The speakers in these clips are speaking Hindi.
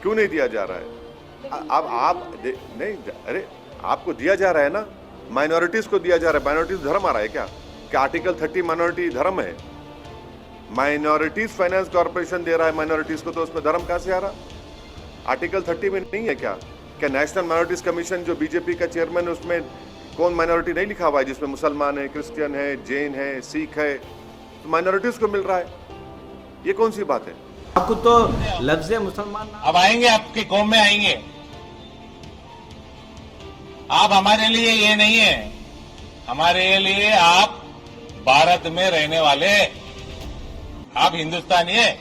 क्यों नहीं दिया जा रहा है? अब नहीं, अरे आपको दिया जा रहा है ना, माइनॉरिटीज को दिया जा रहा है। माइनॉरिटीज धर्म आ रहा है क्या आर्टिकल 30 माइनॉरिटी धर्म है? माइनॉरिटीज फाइनेंस कॉर्पोरेशन दे रहा है माइनॉरिटीज को, तो उसमें धर्म कहां से आ रहा? आर्टिकल 30 में नहीं है क्या? नेशनल माइनॉरिटीज कमीशन जो बीजेपी का चेयरमैन है, उसमें कौन माइनॉरिटी नहीं लिखा हुआ है जिसमें मुसलमान है, क्रिश्चियन है, जैन है, सिख है? तो माइनॉरिटीज को मिल रहा है, ये कौन सी बात है? आपको तो लफ्ज़ मुसलमान अब आएंगे, आपकी कौम में आएंगे। आप हमारे लिए ये नहीं है, हमारे लिए आप भारत में रहने वाले, आप हिंदुस्तानी है।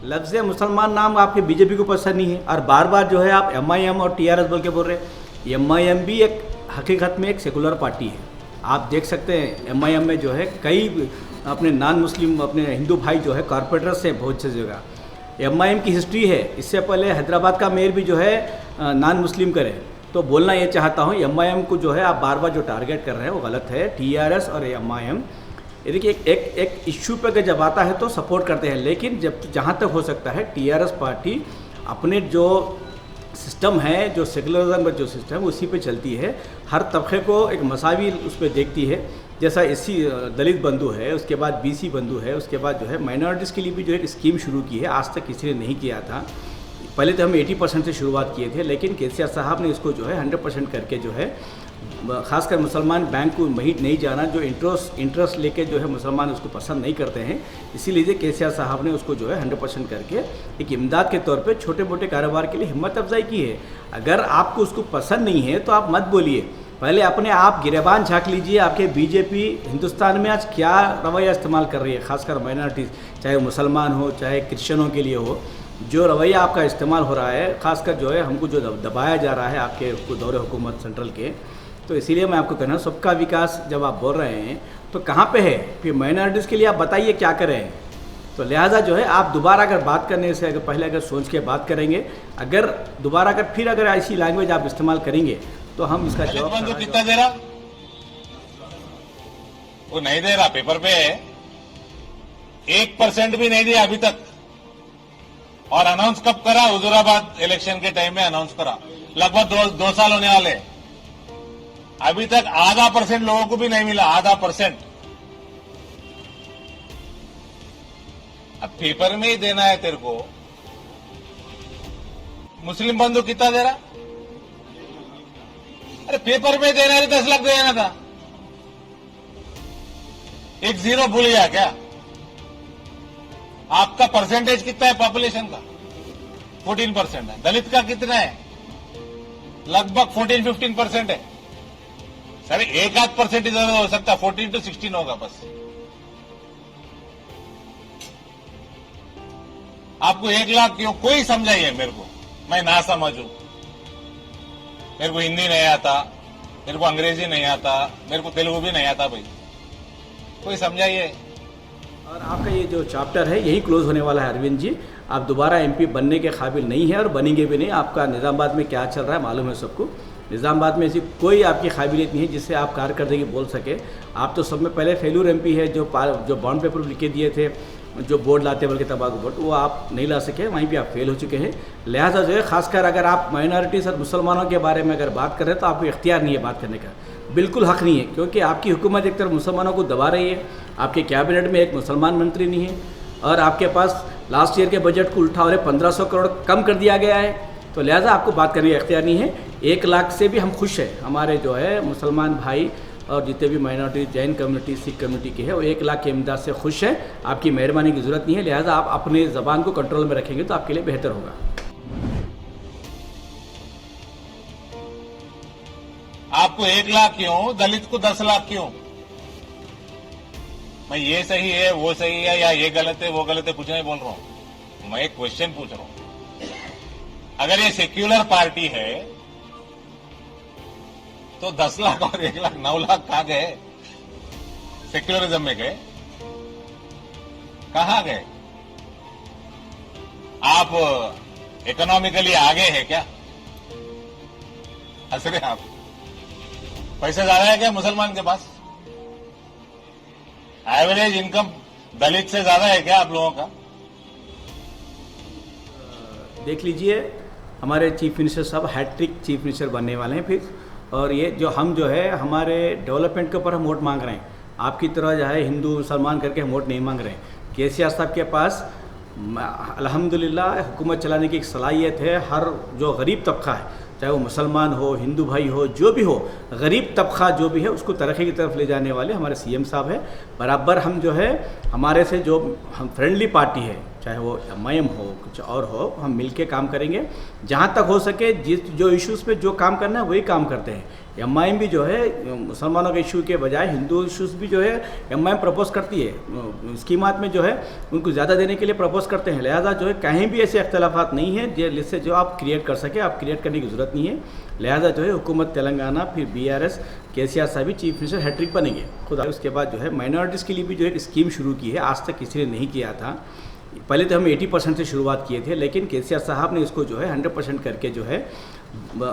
लफ्ज़ मुसलमान नाम आपके बीजेपी को पसंद नहीं है और बार बार जो है आप एमआईएम और टीआरएस बोल के बोल रहे हैं। एमआईएम भी एक हकीकत में एक सेकुलर पार्टी है। आप देख सकते हैं एमआईएम में जो है कई अपने नॉन मुस्लिम अपने हिंदू भाई जो है कॉरपोरेटर्स हैं बहुत सी जगह। एमआईएम की हिस्ट्री है, इससे पहले हैदराबाद का मेयर भी जो है नॉन मुस्लिम करे। तो बोलना ये चाहता हूँ एमआईएम को जो है आप बार बार जो टारगेट कर रहे हैं वो गलत है। टीआरएस और एमआईएम ये देखिए एक इश्यू पे अगर जब आता है तो सपोर्ट करते हैं, लेकिन जब जहाँ तक हो सकता है टीआरएस पार्टी अपने जो सिस्टम है, जो सेकुलरिज्म का जो सिस्टम है उसी पे चलती है। हर तबके को एक मसावी उस पर देखती है। जैसा एससी दलित बंधु है, उसके बाद बीसी बंधु है, उसके बाद जो है माइनॉरिटीज़ के लिए भी जो एक स्कीम शुरू की है, आज तक किसी ने नहीं किया था। पहले तो हम 80% से शुरुआत किए थे, लेकिन केसीआर साहब ने इसको जो है 100% करके जो है खासकर मुसलमान बैंक को नहीं जाना, जो इंटरेस्ट लेके जो है मुसलमान उसको पसंद नहीं करते हैं, इसीलिए केसीआर साहब ने उसको जो है 100% करके एक इमदाद के तौर पे छोटे मोटे कारोबार के लिए हिम्मत अफजाई की है। अगर आपको उसको पसंद नहीं है तो आप मत बोलिए, पहले अपने आप गिरेबान झाँक लीजिए। आपके बीजेपी हिंदुस्तान में आज क्या रवैया इस्तेमाल कर रही है, खासकर माइनॉरिटीज़, चाहे मुसलमान हो चाहे क्रिश्चियनों के लिए हो, जो रवैया आपका इस्तेमाल हो रहा है, खासकर जो है हमको जो दबाया जा रहा है आपके दौरे हुकूमत सेंट्रल के। तो इसीलिए मैं आपको कहना, सबका विकास जब आप बोल रहे हैं तो कहाँ पे है? फिर माइनॉरिटीज़ के लिए आप बताइए क्या करें। तो लिहाजा जो है आप दोबारा अगर बात करने से पहले अगर सोच के बात करेंगे, अगर दोबारा अगर ऐसी लैंग्वेज आप इस्तेमाल करेंगे तो हम इसका जवाब। कितना दे रहा? वो नहीं दे रहा, पेपर पे 1% भी नहीं दिया अभी तक। और अनाउंस कब करा? हुजूराबाद इलेक्शन के टाइम में अनाउंस करा। लगभग 2 साल होने वाले, अभी तक आधा % लोगों को भी नहीं मिला, आधा %। अब पेपर में ही देना है तेरे को। मुस्लिम बंधु कितना दे रहा? अरे पेपर में देना है 10 लाख देना था, एक 0 भूल गया क्या? आपका परसेंटेज कितना है पॉपुलेशन का? 14% है। दलित का कितना है? लगभग 14-15% है। सर 1-8% इधर हो सकता है, 14 to 16 होगा बस। आपको 1 लाख क्यों? कोई समझाइए मेरे को, मैं ना समझू। मेरे को हिंदी नहीं आता, मेरे को अंग्रेजी नहीं आता, मेरे को तेलुगु भी नहीं आता भाई, कोई समझाइए। और आपका ये जो चैप्टर है यही क्लोज होने वाला है अरविंद जी। आप दोबारा एमपी बनने के काबिल नहीं है और बनेंगे भी नहीं। आपका निज़ामाबाद में क्या चल रहा है मालूम है सबको। निज़ामाबाद में ऐसी कोई आपकी काबिलियत नहीं है जिससे आप कारकर्दगी बोल सके। आप तो सब में पहले फेलूर एमपी है, जो बॉन्ड पेपर लिख के दिए थे, जो बोर्ड लाते बल्कि तंबाकू बोर्ड, वो आप नहीं ला सके, वहीं पे आप फेल हो चुके हैं। लिहाजा जो है खासकर अगर आप माइनॉरिटीज़ और मुसलमानों के बारे में अगर बात कर रहे हैं तो आपको इख्तियार नहीं है बात करने का, बिल्कुल हक नहीं है, क्योंकि आपकी हुकूमत एक तरफ मुसलमानों को दबा रही है, आपके कैबिनेट में एक मुसलमान मंत्री नहीं है, और आपके पास लास्ट ईयर के बजट को उल्टा और 1500 करोड़ कम कर दिया गया है। तो लिहाजा आपको बात करने का इख्तियार नहीं है। 1 लाख से भी हम खुश हैं, हमारे जो है मुसलमान भाई और जितने भी minority, Jain community, Sikh community के है, वो 1 लाख के इमदाद से खुश है। आपकी मेहरबानी की ज़रूरत नहीं है। लिहाजा आप अपने ज़बान को कंट्रोल में रखेंगे तो आपके लिए बेहतर होगा। आपको 1 लाख क्यों? दलित को 10 लाख क्यों? मैं ये सही है वो सही है या ये गलत है वो गलत है कुछ नहीं बोल रहा हूं, मैं एक क्वेश्चन पूछ रहा हूं। अगर ये सेक्युलर पार्टी है तो 10 लाख और 1 लाख 9 लाख कहां गए? सेक्युलरिज्म में गए? कहां गए? आप इकोनॉमिकली आगे हैं क्या? हंस रहे आप? पैसे ज्यादा है क्या मुसलमान के पास? एवरेज इनकम दलित से ज्यादा है क्या आप लोगों का? देख लीजिए हमारे चीफ मिनिस्टर साहब हैट्रिक चीफ मिनिस्टर बनने वाले हैं फिर। और ये जो हम जो है हमारे डेवलपमेंट के ऊपर हम वोट मांग रहे हैं, आपकी तरह जो है हिंदू मुसलमान करके हम वोट नहीं मांग रहे हैं। केसीआर साहब के पास अल्हम्दुलिल्लाह हुकूमत चलाने की एक सलाहियत है। हर जो गरीब तबका है, चाहे वो मुसलमान हो, हिंदू भाई हो, जो भी हो, गरीब तबका जो भी है उसको तरक्की की तरफ ले जाने वाले हमारे सीएम साहब हैं। बराबर हम जो है हमारे से जो हम फ्रेंडली पार्टी है, चाहे वो एमआईएम हो कुछ और हो, हम मिलके काम करेंगे। जहाँ तक हो सके जिस जो इश्यूज़ पे जो काम करना है वही काम करते हैं। एमआईएम भी जो है मुसलमानों के इशू के बजाय हिंदू इशूज़ भी जो है एमआईएम प्रपोज करती है, स्कीमात में जो है उनको ज़्यादा देने के लिए प्रपोज करते हैं। लिहाजा जो है कहीं भी ऐसे अख्तिलाफ़ात नहीं है जिससे जो आप क्रिएट कर सके, आप क्रिएट करने की ज़रूरत नहीं है। लिहाजा जो है हुकूमत तेलंगाना फिर बीआरएस केसीआर साहब भी चीफ मिनिस्टर हैट्रिक बनेंगे खुदा। उसके बाद जो है माइनॉरिटीज़ के लिए भी जो एक स्कीम शुरू की है, आज तक किसी ने नहीं किया था। पहले तो हम 80% से शुरुआत किए थे, लेकिन केसीआर साहब ने इसको जो है 100% करके जो है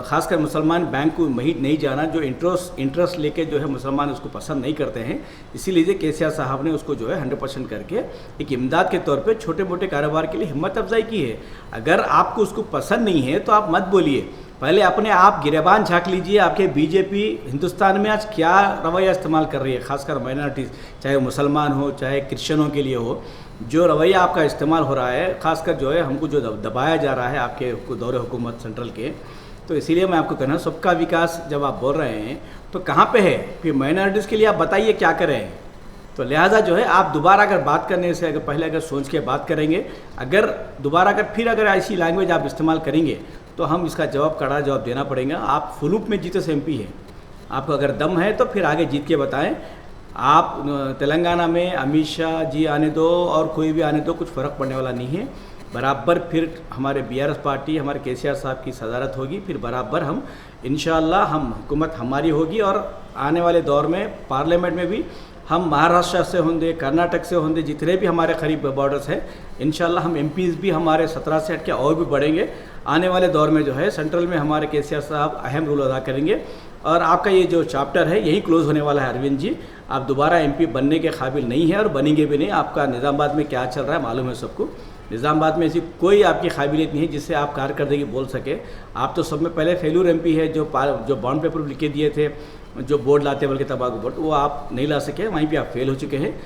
खासकर मुसलमान बैंक को नहीं जाना, जो इंटरेस्ट लेके जो है मुसलमान उसको पसंद नहीं करते हैं, इसीलिए केसीआर साहब ने उसको जो है 100% करके एक इमदाद के तौर पे छोटे मोटे कारोबार के लिए हिम्मत अफजाई की है। अगर आपको उसको पसंद नहीं है तो आप मत बोलिए, पहले अपने आप गिरेबान झाँक लीजिए। आपके बीजेपी हिंदुस्तान में आज क्या रवैया इस्तेमाल कर रही है, खासकर माइनॉरिटीज़, चाहे वो मुसलमान हो चाहे क्रिश्चियनों के लिए हो, जो रवैया आपका इस्तेमाल हो रहा है, खासकर जो है हमको जो दबाया जा रहा है आपके दौरे हुकूमत सेंट्रल के। तो इसीलिए मैं आपको कहना, सबका विकास जब आप बोल रहे हैं तो कहाँ पे है, फिर माइनॉरिटीज़ के लिए आप बताइए क्या करें। तो लिहाजा जो है आप दोबारा अगर बात करने से अगर पहले अगर सोच के बात करेंगे, अगर दोबारा अगर ऐसी लैंग्वेज आप इस्तेमाल करेंगे तो हम इसका कड़ा जवाब देना पड़ेगा। आप फुलूप में जीते से एमपी हैं, आपको अगर दम है तो फिर आगे जीत के बताएं। आप तेलंगाना में अमित शाह जी आने दो और कोई भी आने दो, कुछ फ़र्क पड़ने वाला नहीं है। बराबर फिर हमारे बीआरएस पार्टी हमारे केसीआर साहब की सदारत होगी, फिर बराबर हम इंशाअल्लाह हम हुकूमत हमारी होगी। और आने वाले दौर में पार्लियामेंट में भी हम महाराष्ट्र से होंगे, कर्नाटक से होंगे, जितने भी हमारे करीब बॉर्डर्स हैं, इंशाअल्लाह हम एमपीज़ भी हमारे 17 से हट के और भी बढ़ेंगे। आने वाले दौर में जो है सेंट्रल में हमारे केसीआर साहब अहम रोल अदा करेंगे। और आपका ये जो चैप्टर है यही क्लोज़ होने वाला है अरविंद जी। आप दोबारा एमपी बनने के काबिल नहीं है और बनेंगे भी नहीं। आपका निज़ामाबाद में क्या चल रहा है मालूम है सबको। निज़ामाबाद में ऐसी कोई आपकी काबिलियत नहीं है जिससे आप कारकर्दगी बोल सके। आप तो सब में पहले फेल्यूर एमपी है, जो बॉन्ड पेपर लिख के दिए थे, जो बोर्ड लाते बल्कि तबाकू बोर्ड, वो आप नहीं ला सके, वहीं पे आप फेल हो चुके हैं।